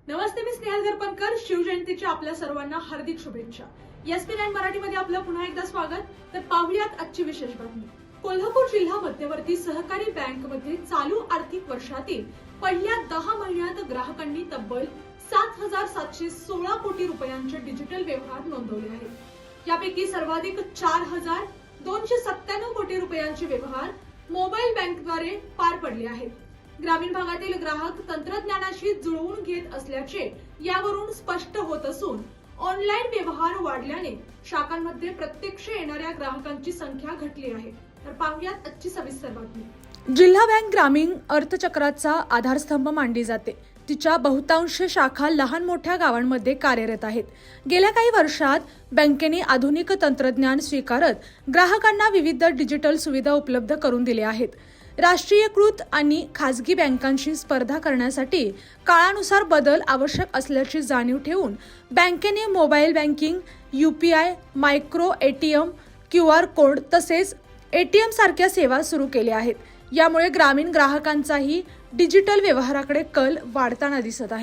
नमस्ते, मी स्नेहल दर्पणकर. शिवजयंतीच्या आपल्या सर्वांना हार्दिक शुभेच्छा. ESP9 मराठीमध्ये आपलं पुन्हा एकदा स्वागत. तर पाहुयात आजची विशेष बातमी. कोल्हापूर जिल्हा मध्यवर्ती सहकारी बँकमध्ये चालू आर्थिक वर्षातील पहिल्या 10 महिन्यात ग्राहकांनी तब्बल 7,716 कोटी रुपयांचे डिजिटल व्यवहार नोंदवले आहेत. यापैकी सर्वाधिक 4,297 कोटी रुपयांचे व्यवहार मोबाईल बँकद्वारे पार पडले आहेत. ग्रामीण भागातील ग्राहक तंत्रज्ञानाशी जुळवून घेत असल्याचे यावरून स्पष्ट होत असून ऑनलाईन व्यवहार वाढल्याने शाखांमध्ये प्रत्यक्ष येणाऱ्या ग्राहकांची संख्या घटली आहे. तर पाहुयात आजची सविस्तर बातमी. जिल्हा बँक ग्रामीण अर्थचक्राचा आधारस्तंभ मानली जाते. तिच्या बहुतांश शाखा लहान मोठ्या गावांमध्ये कार्यरत आहेत. गेल्या काही वर्षात बँकेने आधुनिक तंत्रज्ञान स्वीकारत ग्राहकांना विविध डिजिटल सुविधा उपलब्ध करून दिल्या आहेत. राष्ट्रीयकृत आणि खासगी बँकांशी स्पर्धा करण्यासाठी काळानुसार बदल आवश्यक असल्याची जाणीव ठेवून बँकेने mobile banking, UPI, micro ATM, QR code तसेच ATM सारख्या सेवा सुरू केल्या आहेत. यामुळे ग्रामीण ग्राहकांचाही डिजिटल व्यवहाराकडे कल वाढताना दिसत आहे.